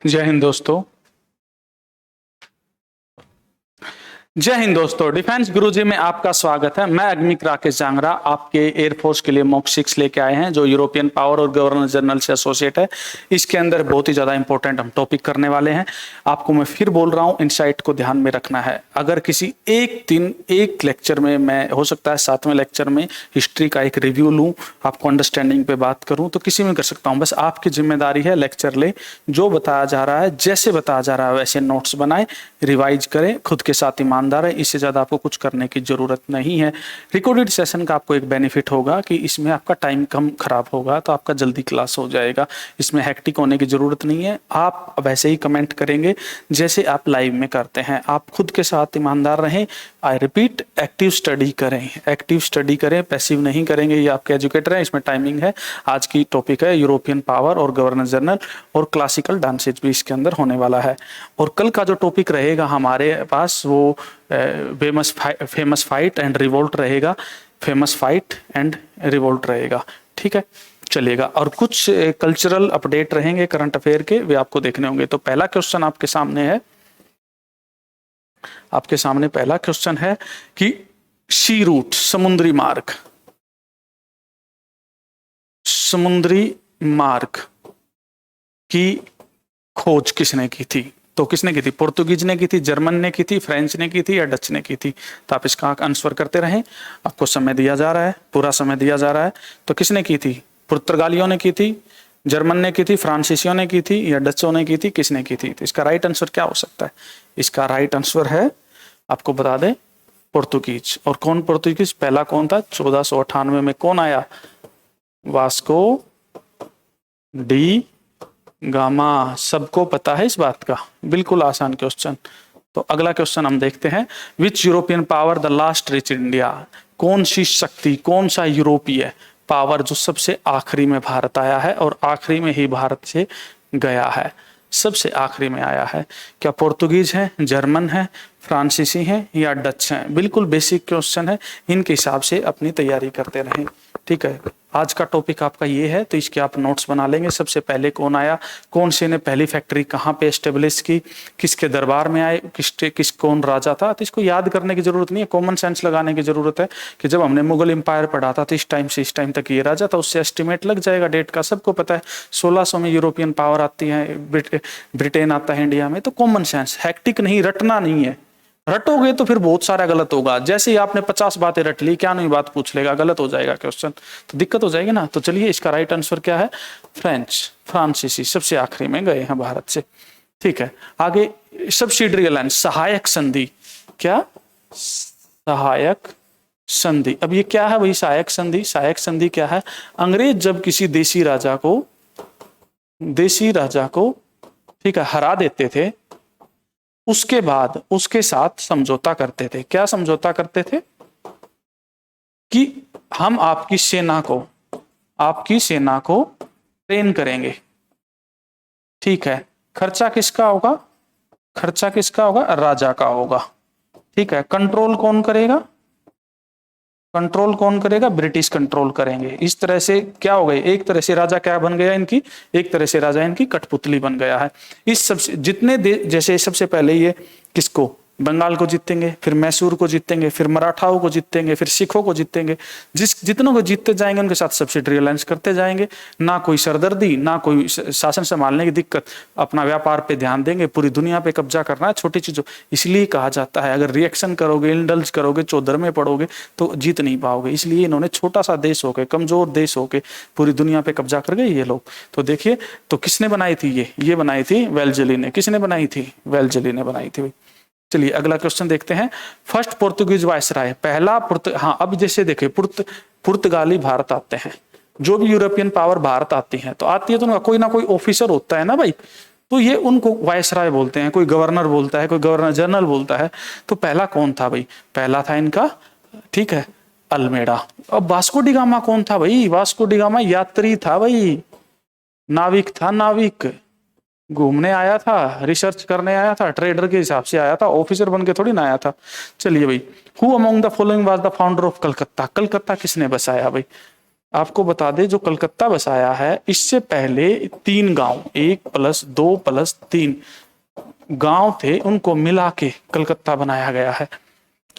जय हिंद दोस्तों। जय हिंद दोस्तों, डिफेंस गुरुजी में आपका स्वागत है। मैं अग्निक राकेश जांगरा आपके एयरफोर्स के लिए मॉक 6 लेके आए हैं जो यूरोपियन पावर और गवर्नर जनरल से एसोसिएट है। इसके अंदर बहुत ही ज्यादा इंपॉर्टेंट हम टॉपिक करने वाले हैं। आपको मैं फिर बोल रहा हूं, इनसाइट को ध्यान में रखना है। अगर किसी एक लेक्चर में, मैं हो सकता है 7वें लेक्चर में हिस्ट्री का एक रिव्यू लूं, आपको अंडरस्टैंडिंग पे बात करूं, तो किसी में कर सकता हूं। बस आपकी जिम्मेदारी है लेक्चर ले, जो बताया जा रहा है जैसे बताया जा रहा है वैसे नोट्स बनाए, रिवाइज करें, खुद के साथ ईमानदार है। इससे ज्यादा आपको कुछ करने की जरूरत नहीं है। रिकॉर्डेड सेशन का आपको एक बेनिफिट होगा कि इसमें आपका टाइम कम खराब होगा, तो आपका जल्दी क्लास हो जाएगा। इसमें हेक्टिक होने की जरूरत नहीं है। आप वैसे ही कमेंट करेंगे जैसे आप लाइव में करते हैं। आप खुद के साथ ईमानदार रहें। आई रिपीट, एक्टिव स्टडी करें, एक्टिव स्टडी करें, पैसिव नहीं करेंगे। ये आपके एजुकेटर हैं, इसमें टाइमिंग है। आज की टॉपिक है यूरोपियन पावर और गवर्नर जनरल, और क्लासिकल डांसेज भी इसके अंदर होने वाला है। और कल का जो टॉपिक रहेगा हमारे पास वो फेमस फाइट एंड रिवोल्ट रहेगा। फेमस फाइट एंड रिवोल्ट रहेगा, ठीक है, चलेगा। और कुछ कल्चरल अपडेट रहेंगे करंट अफेयर के, वे आपको देखने होंगे। तो पहला क्वेश्चन आपके सामने है, आपके सामने पहला क्वेश्चन है कि सी रूट, समुद्री मार्ग, समुद्री मार्ग की खोज किसने की थी? तो किसने की थी? पुर्तगीज ने की थी, जर्मन ने की थी, फ्रेंच ने की थी या डच ने की थी? तो आप इसका आंसर करते रहें। आपको समय दिया जा रहा है, पूरा समय दिया जा रहा है। तो किसने की थी? पुर्तगालियों ने की थी, जर्मन ने की थी, फ्रांसीसियों ने की थी या डचों ने की थी? किसने की थी? तो इसका राइट आंसर क्या हो सकता है? इसका राइट आंसर है, आपको बता दें, पुर्तगीज। और कौन पुर्तगीज? पहला कौन था? 1498 में कौन आया? Vasco D gamma. सबको पता है इस बात का? बिल्कुल आसान क्वेश्चन। तो अगला क्वेश्चन हम देखते हैं। Which European power the last reach India? कौन सी शक्ति, कौन सा यूरोपीय पावर जो सबसे आखिरी में भारत आया है और आखिरी में ही भारत से गया है? सबसे आखिरी में आया है। क्या पुर्तगीज है, जर्मन है, फ्रांसीसी है या डच है? बिल्कुल बेसिक क्वेश्चन है, इनके हिसाब से अपनी तैयारी करते रहें, ठीक है। आज का टॉपिक आपका ये है, तो इसके आप नोट्स बना लेंगे। सबसे पहले कौन आया, कौन से ने पहली फैक्ट्री कहाँ पे एस्टेब्लिश की, किसके दरबार में आए, कौन राजा था? तो इसको याद करने की जरूरत नहीं है, कॉमन सेंस लगाने की जरूरत है कि जब हमने मुगल एम्पायर पढ़ा था तो इस टाइम से इस टाइम तक ये राजा था, उससे एस्टिमेट लग जाएगा डेट का। सबको पता है 1600 में यूरोपियन पावर आती है, ब्रिटेन आता है इंडिया में। तो कॉमन सेंस, हैक्टिक नहीं, रटना नहीं है। रटोगे तो फिर बहुत सारा गलत होगा। जैसे ही आपने 50 बातें रट ली, क्या नहीं बात पूछ लेगा, गलत हो जाएगा क्वेश्चन, तो दिक्कत हो जाएगी ना। तो चलिए, इसका राइट आंसर क्या है? फ्रेंच, फ्रांसीसी सबसे आखिरी में गए हैं भारत से, ठीक है। आगे, सब्सिडरी अलायंस, सहायक संधि। क्या? सहायक संधि। अब ये क्या है भाई सहायक संधि? सहायक संधि क्या है? अंग्रेज जब किसी देसी राजा को ठीक है हरा देते थे, उसके बाद उसके साथ समझौता करते थे। क्या समझौता करते थे? कि हम आपकी सेना को ट्रेन करेंगे, ठीक है। खर्चा किसका होगा? खर्चा किसका होगा? राजा का होगा, ठीक है। कंट्रोल कौन करेगा? कंट्रोल कौन करेगा? ब्रिटिश कंट्रोल करेंगे। इस तरह से क्या हो गए? एक तरह से राजा क्या बन गया इनकी? एक तरह से राजा इनकी कठपुतली बन गया है। इस सबसे जितने जैसे सबसे पहले ये किसको? बंगाल को जीतेंगे, फिर मैसूर को जीतेंगे, फिर मराठाओं को जीतेंगे, फिर सिखों को जीतेंगे। जितनों को जीतते जाएंगे उनके साथ सब्सिडरी अलायंस करते जाएंगे। ना कोई सरदर्दी, ना कोई शासन संभालने की दिक्कत, अपना व्यापार पे ध्यान देंगे। पूरी दुनिया पे कब्जा करना है, छोटी चीजों। इसलिए कहा जाता है अगर रिएक्शन करोगे, इंडल्ज करोगे, चौधर में पड़ोगे तो जीत नहीं पाओगे। इसलिए इन्होंने छोटा सा देश होके, कमजोर देश होके पूरी दुनिया पे कब्जा कर गए ये लोग। तो देखिए, तो किसने बनाई थी ये बनाई थी वेलजली ने। किसने बनाई थी? वेलजली ने बनाई थी। चलिए अगला क्वेश्चन देखते हैं। फर्स्ट पुर्तगीज वायसराय, पहला हाँ, अब जैसे देखिए पुर्तगाली भारत आते हैं, जो भी यूरोपियन पावर भारत आती है तो उनका कोई ना कोई ऑफिसर होता है ना भाई, तो ये उनको वायसराय बोलते हैं। कोई गवर्नर बोलता है, कोई गवर्नर जनरल बोलता है। तो पहला कौन था भाई? पहला था इनका, ठीक है, अल्मेडा। अब वास्को डी गामा कौन था भाई? वास्को डी गामा यात्री था भाई, नाविक था, नाविक। घूमने आया था, रिसर्च करने आया था, ट्रेडर के हिसाब से आया था, ऑफिसर बन के थोड़ी ना आया था। चलिए भाई, who among the following was the founder of Calcutta? Calcutta किसने बसाया भाई? आपको बता दे जो कलकत्ता बसाया है इससे पहले 3 गांव 1+2+3 गांव थे, उनको मिला के कलकत्ता बनाया गया है।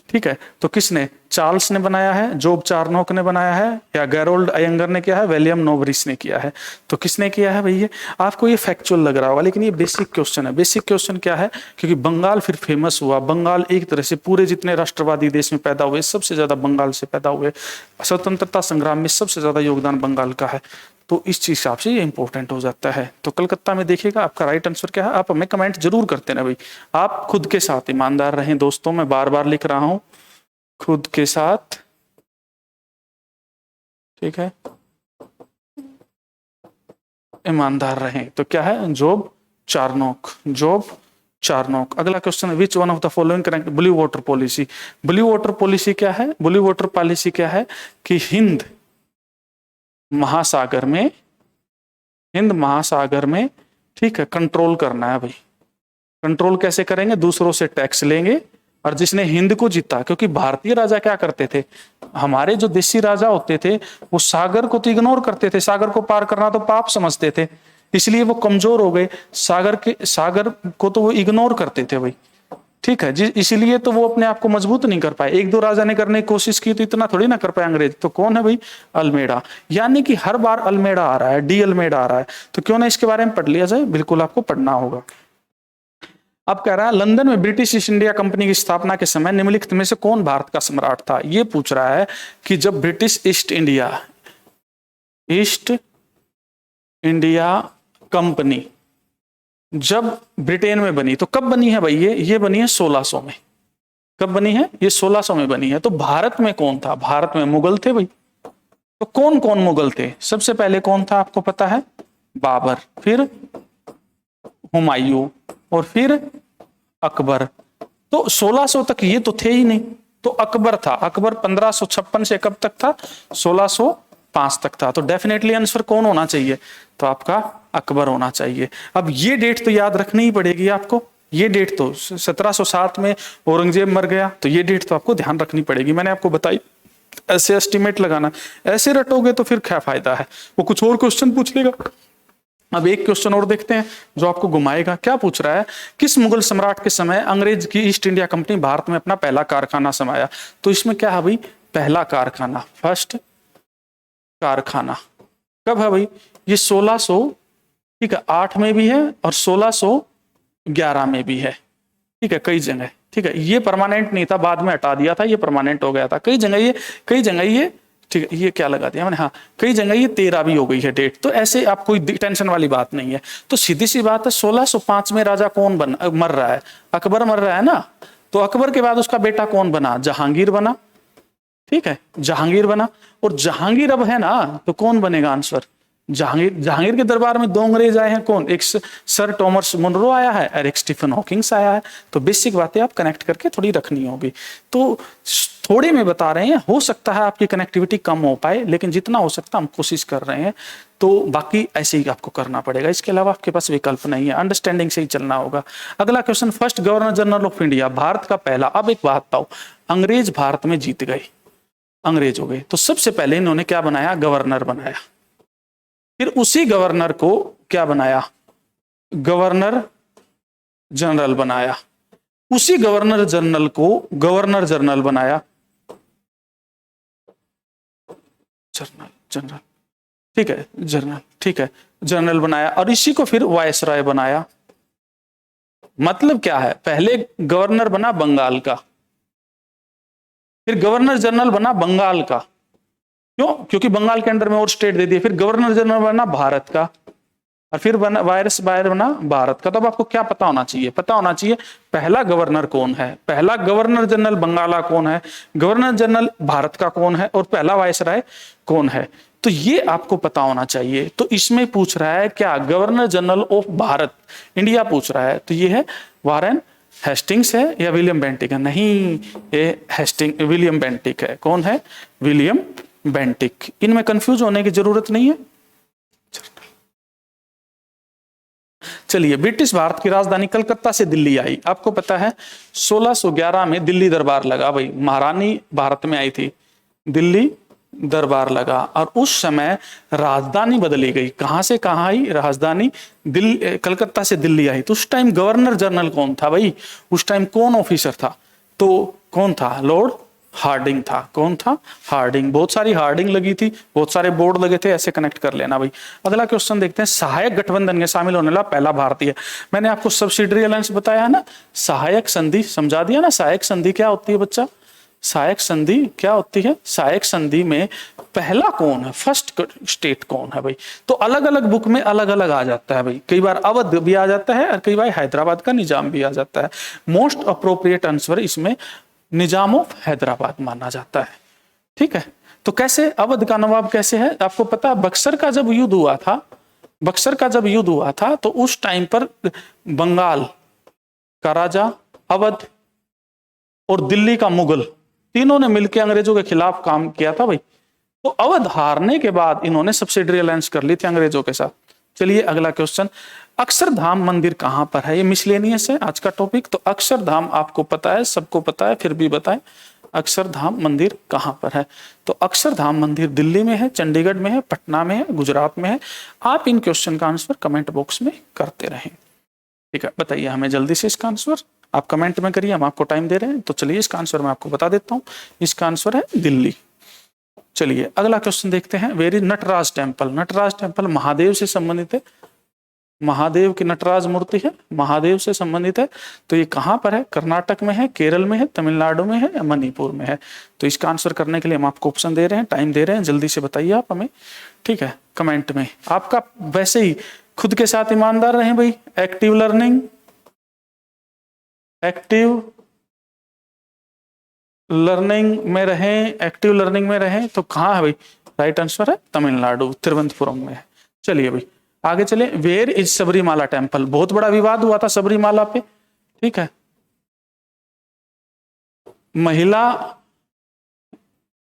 ठीक है, तो किसने? चार्ल्स ने बनाया है, जॉब चार्नोक ने बनाया है, या गैरोल्ड अयंगर ने किया है, विलियम नोवरिस ने किया है। तो किसने किया है भैया? आपको ये फैक्चुअल लग रहा होगा लेकिन ये बेसिक क्वेश्चन है। बेसिक क्वेश्चन क्या है? क्योंकि बंगाल फिर फेमस हुआ। बंगाल एक तरह से पूरे जितने राष्ट्रवादी देश में पैदा हुए सबसे ज्यादा बंगाल से पैदा हुए। स्वतंत्रता संग्राम में सबसे ज्यादा योगदान बंगाल का है। तो इस चीज हिसाब से ये इंपॉर्टेंट हो जाता है। तो कलकत्ता में देखिएगा आपका राइट आंसर क्या है। आप हमें कमेंट जरूर करते ना भाई। आप खुद के साथ ईमानदार रहें दोस्तों, मैं बार बार लिख रहा हूं, खुद के साथ, ठीक है, ईमानदार रहें। तो क्या है? Job Charnock, job Charnock. अगला क्वेश्चन है, which one of the following correct? Blue water policy. Blue water policy क्या है? ब्लू वाटर पॉलिसी क्या है कि हिंद महासागर में, ठीक है, कंट्रोल करना है भाई। कंट्रोल कैसे करेंगे? दूसरों से टैक्स लेंगे, और जिसने हिंद को जीता, क्योंकि भारतीय राजा क्या करते थे, हमारे जो देसी राजा होते थे वो सागर को तो इग्नोर करते थे, सागर को पार करना तो पाप समझते थे, इसलिए वो कमजोर हो गए। सागर को तो वो इग्नोर करते थे भाई, ठीक है जी, इसलिए तो वो अपने आप को मजबूत नहीं कर पाए। 1-2 राजा ने करने की कोशिश की तो इतना थोड़ी ना कर पाए अंग्रेज। तो कौन है भाई? अल्मेडा। यानी कि हर बार अल्मेडा आ रहा है, डी अल्मेडा आ रहा है, तो क्यों ना इसके बारे में पढ़ लिया जाए। बिल्कुल आपको पढ़ना होगा। अब कह रहा है लंदन में ब्रिटिश ईस्ट इंडिया कंपनी की स्थापना के समय निम्नलिखित में से कौन भारत का सम्राट था? ये पूछ रहा है कि जब ब्रिटिश ईस्ट इंडिया कंपनी जब ब्रिटेन में बनी, तो कब बनी है भाई? ये बनी है 1600 में। कब बनी है? ये 1600 में बनी है। तो भारत में कौन था? भारत में मुगल थे भाई। तो कौन कौन मुगल थे? सबसे पहले कौन था आपको पता है? बाबर, फिर हुमायूं, और फिर अकबर। तो 1600 तक ये तो थे ही नहीं, तो अकबर था। अकबर 1556 से कब तक था? 1605 तक था। तो डेफिनेटली आंसर कौन होना चाहिए? तो आपका अकबर होना चाहिए। अब ये डेट तो याद रखनी ही पड़ेगी आपको। ये डेट तो 1707 में औरंगजेब मर गया, तो ये डेट तो आपको ध्यान रखनी पड़ेगी। मैंने आपको बताई, ऐसे एस्टिमेट लगाना, ऐसे रटोगे तो फिर क्या फायदा है, वो कुछ और क्वेश्चन पूछ लेगा। अब एक क्वेश्चन और देखते हैं जो आपको घुमाएगा। क्या पूछ रहा है? किस मुगल सम्राट के समय अंग्रेज की ईस्ट इंडिया कंपनी भारत में अपना पहला कारखाना समाया? तो इसमें क्या है भाई? पहला कारखाना, फर्स्ट कारखाना कब है भाई? ये 1600, ठीक है, 8 में भी है और 1611 में भी है, ठीक है, कई जगह, ठीक है। ये परमानेंट नहीं था, बाद में हटा दिया था, ये परमानेंट हो गया था। कई जगह ये ठीक है, ये क्या लगा दिया मैंने, हाँ, कई जगह ये 13 भी हो गई है डेट। तो ऐसे आप कोई टेंशन वाली बात नहीं है। तो सीधी सी बात है, 1605 में राजा कौन मर रहा है? अकबर मर रहा है ना। तो अकबर के बाद उसका बेटा कौन बना? जहांगीर बना, ठीक है, जहांगीर बना। और जहांगीर अब है ना, तो कौन बनेगा आंसर? जहांगीर के दरबार में 2 अंग्रेज आए हैं। कौन? एक सर टॉमस मुनरो आया है और एक स्टीफन हॉकिंग्स आया है। तो बेसिक बातें आप कनेक्ट करके थोड़ी रखनी होगी। तो थोड़े में बता रहे हैं, हो सकता है आपकी कनेक्टिविटी कम हो पाए, लेकिन जितना हो सकता हम कोशिश कर रहे हैं। तो बाकी ऐसे ही आपको करना पड़ेगा, इसके अलावा आपके पास विकल्प नहीं है। अंडरस्टैंडिंग से ही चलना होगा। अगला question, first governor general of India, Bharat का पहला। अब एक बात बताओ, अंग्रेज भारत में जीत गए, अंग्रेज हो गए, तो सबसे पहले इन्होंने क्या बनाया? गवर्नर बनाया। फिर उसी गवर्नर को क्या बनाया? गवर्नर जनरल बनाया। उसी गवर्नर जनरल को गवर्नर जनरल बनाया, जनरल, ठीक है, जनरल, ठीक है, जनरल बनाया। और इसी को फिर वायसराय बनाया। मतलब क्या है? पहले गवर्नर बना बंगाल का, फिर गवर्नर जनरल बना बंगाल का। क्यों? क्योंकि बंगाल के अंडर में और स्टेट दे दिए। फिर गवर्नर जनरल बना भारत का, और फिर वायसराय बना भारत का। तो अब आपको क्या पता होना चाहिए? पता होना चाहिए पहला गवर्नर कौन है, पहला गवर्नर जनरल बंगाला कौन है, गवर्नर जनरल भारत का कौन है, और पहला वायसराय कौन है। तो ये आपको पता होना चाहिए। तो इसमें पूछ रहा है क्या? Governor general of Bharat India पूछ रहा है। तो ये है वारेन हेस्टिंग्स है या विलियम बेंटिक है? नहीं, ये विलियम बेंटिक है। कौन है? William Bentinck. इनमें कंफ्यूज होने की जरूरत नहीं है। चलिए, ब्रिटिश भारत की राजधानी कलकत्ता से दिल्ली आई। आपको पता है 1611 में दिल्ली दरबार लगा भाई, महारानी भारत में आई थी, दिल्ली दरबार लगा और उस समय राजधानी बदली गई। कहां से कहां आई राजधानी? दिल्ली, कलकत्ता से दिल्ली आई। तो उस टाइम गवर्नर जनरल कौन था भाई? उस टाइम कौन ऑफिसर था? तो कौन था? लॉर्ड हार्डिंग था। कौन था? हार्डिंग। बहुत सारी हार्डिंग लगी थी, बहुत सारे बोर्ड लगे थे, ऐसे कनेक्ट कर लेना भाई। अगला क्वेश्चन देखते हैं, सहायक गठबंधन में शामिल होने वाला पहला भारतीय। मैंने आपको सब्सिडरी अलायंस बताया ना, सहायक संधि समझा दिया ना। सहायक संधि क्या होती है बच्चा? सहायक संधि क्या होती है? सहायक संधि में पहला कौन है, फर्स्ट स्टेट कौन है भाई? तो अलग अलग बुक में अलग अलग आ जाता है भाई। कई बार अवध भी आ जाता है और कई बार हैदराबाद का निजाम भी आ जाता है। मोस्ट अप्रोप्रिएट आंसर इसमें निजाम ऑफ हैदराबाद माना जाता है। ठीक है, तो कैसे अवध का नवाब कैसे है? आपको पता है बक्सर का जब युद्ध हुआ था, बक्सर का जब युद्ध हुआ था तो उस टाइम पर बंगाल का राजा, अवध और दिल्ली का मुगल, तीनों ने मिलकर अंग्रेजों के खिलाफ काम किया था भाई। तो अवध हारने के बाद इन्होंने सब्सिडरी अलायंस कर ली थी अंग्रेजों के साथ। चलिए अगला क्वेश्चन, अक्षरधाम मंदिर कहां पर है? ये मिसलेनियस है आज का टॉपिक। तो अक्षरधाम आपको पता है, सबको पता है, फिर भी बताएं अक्षरधाम मंदिर कहां पर है? तो अक्षरधाम मंदिर दिल्ली में है, चंडीगढ़ में है, पटना में है, गुजरात में है। आप इन क्वेश्चन का आंसर कमेंट बॉक्स में करते रहें। ठीक है, बताइए हमें जल्दी से इसका आंसर आप कमेंट में करिए, हम आपको टाइम दे रहे हैं। तो चलिए इसका आंसर मैं आपको बता देता हूं, इसका आंसर है दिल्ली। चलिए अगला क्वेश्चन देखते हैं, where is Nataraj temple? Nataraj temple Mahadev से संबंधित है, महादेव की नटराज मूर्ति है, महादेव से संबंधित है। तो ये कहां पर है? कर्नाटक में है, केरल में है, तमिलनाडु में है या मणिपुर में है? तो इसका आंसर करने के लिए हम आपको ऑप्शन दे रहे हैं, टाइम दे रहे हैं, जल्दी से बताइए आप हमें। ठीक है, कमेंट में आपका वैसे ही खुद के साथ ईमानदार रहें भाई। एक्टिव लर्निंग, एक्टिव लर्निंग में रहें, एक्टिव लर्निंग में रहें। तो कहां है भाई? राइट आंसर है तमिलनाडु, तिरुवनंतपुरम में है। चलिए भाई आगे चले, वेयर इज सबरीमाला टेम्पल? बहुत बड़ा विवाद हुआ था सबरीमाला पे। ठीक है, महिला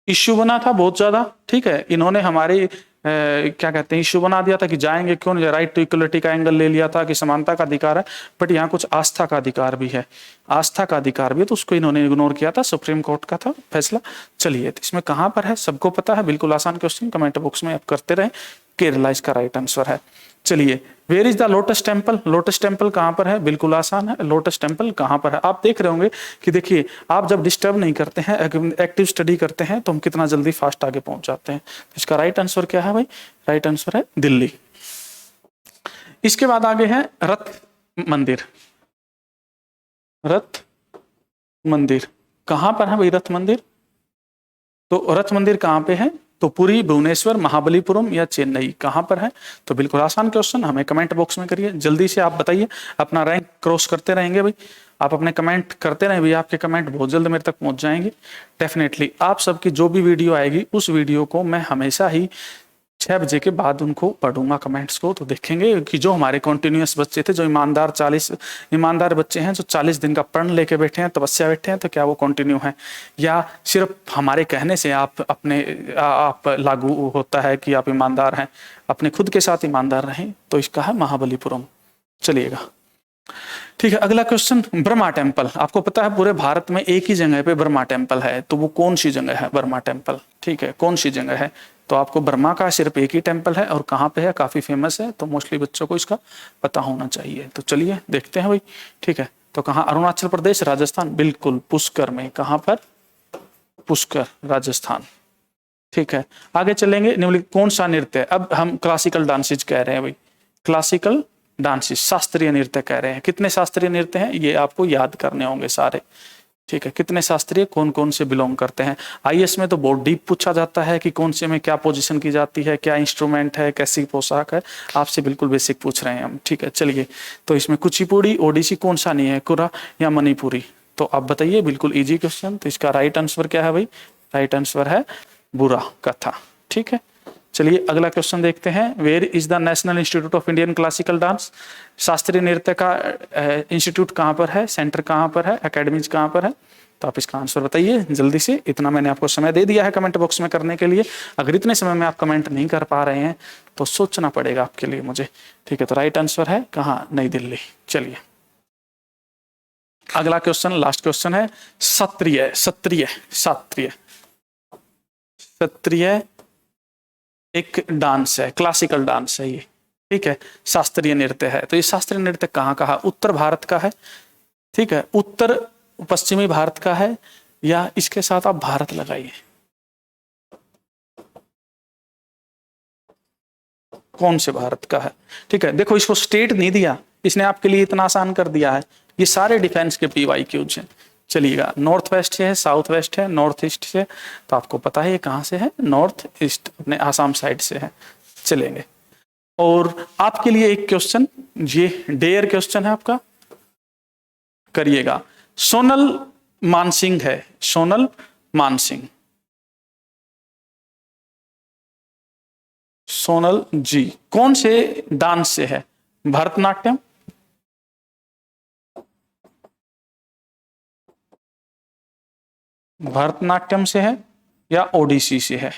इश्यू बना था बहुत ज्यादा। ठीक है, इन्होंने हमारे क्या कहते हैं इश्यू बना दिया था कि जाएंगे क्यों नहीं, राइट टू इक्वलिटी का एंगल ले लिया था कि समानता का अधिकार है। बट यहाँ कुछ आस्था का अधिकार भी है, आस्था का अधिकार भी है, तो उसको इन्होंने इग्नोर किया था, सुप्रीम कोर्ट का था फैसला। चलिए तो इसमें कहां पर है? सबको पता है, बिल्कुल आसान क्वेश्चन, कमेंट बॉक्स में आप करते रहें। केरला इसका राइट आंसर है। चलिए, where is the lotus temple? Lotus temple कहां पर है? बिल्कुल आसान है, लोटस टेम्पल कहां पर है? आप देख रहे होंगे कि देखिए आप जब डिस्टर्ब नहीं करते हैं, एक्टिव स्टडी करते हैं, तो हम कितना जल्दी फास्ट आगे पहुंच जाते हैं। इसका राइट आंसर क्या है भाई? राइट आंसर है दिल्ली। इसके बाद आगे है रथ मंदिर। रथ मंदिर कहां पर है भाई? रथ मंदिर, तो रथ मंदिर कहां पे है? तो पुरी, भुवनेश्वर, महाबलीपुरम या चेन्नई, कहां पर है? तो बिल्कुल आसान क्वेश्चन, हमें कमेंट बॉक्स में करिए, जल्दी से आप बताइए। अपना रैंक क्रॉस करते रहेंगे भाई, आप अपने कमेंट करते रहें भाई, आपके कमेंट बहुत जल्द मेरे तक पहुंच जाएंगे। डेफिनेटली आप सबकी जो भी वीडियो आएगी उस वीडियो को मैं हमेशा ही 6 बजे के बाद उनको पढ़ूंगा कमेंट्स को। तो देखेंगे कि जो हमारे कॉन्टिन्यूस बच्चे थे, जो ईमानदार 40 ईमानदार बच्चे हैं, जो 40 दिन का प्रण लेके बैठे हैं, तपस्या बैठे हैं, तो क्या वो कंटिन्यू है या सिर्फ हमारे कहने से आप लागू होता है कि आप ईमानदार हैं? अपने खुद के साथ ईमानदार रहें। तो इसका है महाबलीपुरम। चलिएगा ठीक है, अगला क्वेश्चन, ब्रह्मा टेम्पल। आपको पता है पूरे भारत में एक ही जगह पे ब्रह्मा टेम्पल है, तो वो कौन सी जगह है ब्रह्मा टेम्पल? ठीक है, कौन सी जगह है? तो आपको ब्रह्मा का सिर्फ एक ही टेम्पल है और कहाँ पे है? काफी फेमस है, तो मोस्टली बच्चों को इसका पता होना चाहिए। तो चलिए देखते हैं भाई। ठीक है, तो कहाँ? अरुणाचल प्रदेश, राजस्थान? बिल्कुल पुष्कर में। कहाँ पर? पुष्कर, राजस्थान। ठीक है, आगे चलेंगे। निम्नलिखित कौन सा नृत्य? अब हम क्लासिकल डांसेज कह रहे हैं भाई, क्लासिकल डांसेस, शास्त्रीय नृत्य कह रहे हैं। कितने शास्त्रीय नृत्य हैं ये आपको याद करने होंगे सारे। ठीक है, कितने शास्त्रीय, कौन कौन से बिलोंग करते हैं? आईएएस में तो बहुत डीप पूछा जाता है कि कौन से में क्या पोजीशन की जाती है, क्या इंस्ट्रूमेंट है, कैसी पोशाक है। आपसे बिल्कुल बेसिक पूछ रहे हैं हम। ठीक है, चलिए तो इसमें कुचिपुड़ी, ओडिसी कौन सा नहीं है? कुरा या मणिपुरी? तो आप बताइए, बिल्कुल इजी क्वेश्चन। तो इसका राइट आंसर क्या है भाई? राइट आंसर है बुरा कथा। ठीक है, चलिए अगला क्वेश्चन देखते हैं, where is the national institute of Indian classical dance? शास्त्रीय नृत्य का इंस्टीट्यूट कहाँ पर है? सेंटर कहाँ पर है? एकेडमीज कहाँ पर है? तो आप इसका आंसर बताइए जल्दी से। इतना मैंने आपको समय दे दिया है कमेंट बॉक्स में करने के लिए। अगर इतने समय में आप कमेंट नहीं कर पा रहे हैं तो सोचना पड़ेगा आपके लिए मुझे। ठीक है, तो राइट आंसर है कहाँ? नई दिल्ली। चलिए अगला क्वेश्चन, लास्ट क्वेश्चन है, क्षत्रिय, क्षत्रिय, क्षत्रिय, क्षत्रिय एक डांस है, क्लासिकल डांस है ये, ठीक है। शास्त्रीय नृत्य है, तो ये शास्त्रीय नृत्य कहाँ का है? उत्तर भारत का है, ठीक है। उत्तर पश्चिमी भारत का है, या इसके साथ आप भारत लगाइए, कौन से भारत का है, ठीक है। देखो इसको स्टेट नहीं दिया, इसने आपके लिए इतना आसान कर दिया है। ये सारे डिफेंस के PYQs हैं। चलिएगा, नॉर्थ वेस्ट से है, साउथ वेस्ट है, नॉर्थ ईस्ट से, तो आपको पता है ये कहाँ से है, नॉर्थ ईस्ट, अपने आसाम साइड से है। चलेंगे, और आपके लिए एक क्वेश्चन, ये डेयर क्वेश्चन है आपका, करिएगा। सोनल मानसिंह है, सोनल मानसिंह, सोनल जी कौन से डांस से है? भरतनाट्यम, भरतनाट्यम से है या ओडिसी से है?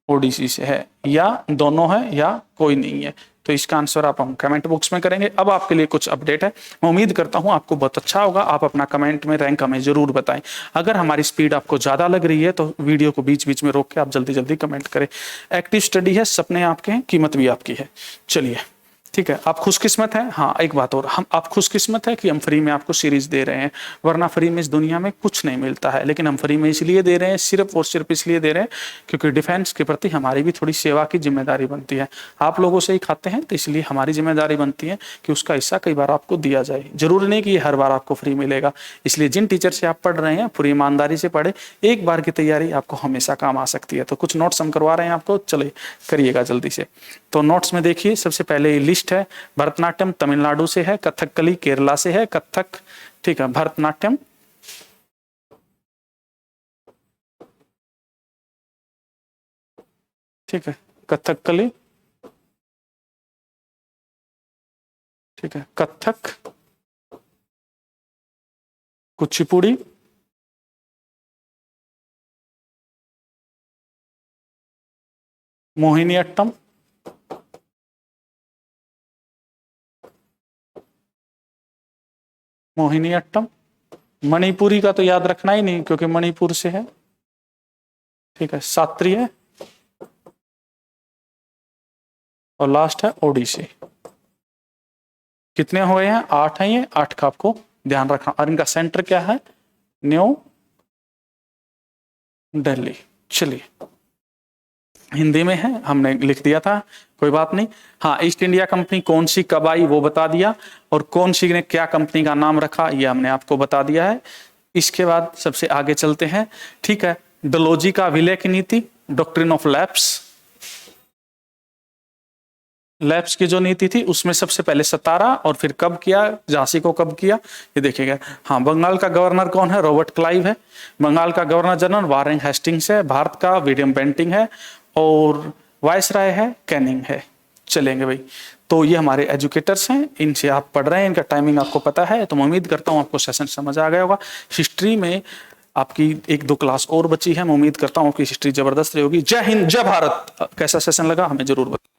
ओडिसी से है, या दोनों है, या कोई नहीं है? तो इसका आंसर आप हम कमेंट बॉक्स में करेंगे। अब आपके लिए कुछ अपडेट है, मैं उम्मीद करता हूं आपको बहुत अच्छा होगा। आप अपना कमेंट में रैंक हमें जरूर बताएं। अगर हमारी स्पीड आपको ज्यादा लग रही है तो वीडियो को बीच बीच में रोक के आप जल्दी जल्दी कमेंट करें। एक्टिव स्टडी है, सपने आपके हैं, कीमत भी आपकी है। चलिए, ठीक है, आप खुशकिस्मत हैं। हाँ, एक बात और, हम आप खुशकिस्मत है कि हम फ्री में आपको सीरीज दे रहे हैं, वरना फ्री में इस दुनिया में कुछ नहीं मिलता है। लेकिन हम फ्री में इसलिए दे रहे हैं, सिर्फ और सिर्फ इसलिए दे रहे हैं क्योंकि डिफेंस के प्रति हमारी भी थोड़ी सेवा की जिम्मेदारी बनती है। आप लोगों से ही खाते हैं, तो इसलिए हमारी जिम्मेदारी बनती है कि उसका हिस्सा कई बार आपको दिया जाए। जरूरी नहीं कि ये हर बार आपको फ्री मिलेगा। इसलिए जिन टीचर से आप पढ़ रहे हैं, पूरी ईमानदारी से पढ़े, एक बार की तैयारी आपको हमेशा काम आ सकती है। तो कुछ नोट्स हम करवा रहे हैं आपको, चले करिएगा जल्दी से। तो नोट्स में देखिए, सबसे पहले लिस्ट है। भरतनाट्यम तमिलनाडु से है, कथकली केरला से है, कथक, ठीक है, भरतनाट्यम, ठीक है, कथकली, ठीक है, कथक, कुचिपुड़ी, मोहिनीअट्टम, मोहिनीअट्टम, मणिपुरी का तो याद रखना ही नहीं क्योंकि मणिपुर से है, ठीक है, शास्त्रीय, और लास्ट है ओडिसी। कितने हो गए हैं? 8 है, ये 8 का आपको ध्यान रखना। और इनका सेंटर क्या है? न्यू दिल्ली। चलिए, हिंदी में है, हमने लिख दिया था, कोई बात नहीं। हाँ, ईस्ट इंडिया कंपनी कौन सी कब आई वो बता दिया, और कौन सी ने क्या कंपनी का नाम रखा ये हमने आपको बता दिया है। इसके बाद सबसे आगे चलते हैं, ठीक है। डलोजी का विलय की नीति, डॉक्ट्रिन ऑफ लैप्स, लैप्स की जो नीति थी उसमें सबसे पहले 17 और फिर कब किया, झांसी को कब किया, ये देखिएगा। हाँ, बंगाल का गवर्नर कौन है? रॉबर्ट क्लाइव है। बंगाल का गवर्नर जनरल वारेन हेस्टिंग्स है। भारत का विलियम बेंटिंग है, और वायसराय है, कैनिंग है। चलेंगे भाई, तो ये हमारे एजुकेटर्स हैं, इनसे आप पढ़ रहे हैं, इनका टाइमिंग आपको पता है, तो मैं उम्मीद करता हूँ आपको सेशन समझ आ गया होगा। हिस्ट्री में आपकी 1-2 क्लास और बची है, मैं उम्मीद करता हूँ कि हिस्ट्री जबरदस्त रही होगी। जय हिंद, जय भारत। कैसा सेशन लगा हमें जरूर बताएं।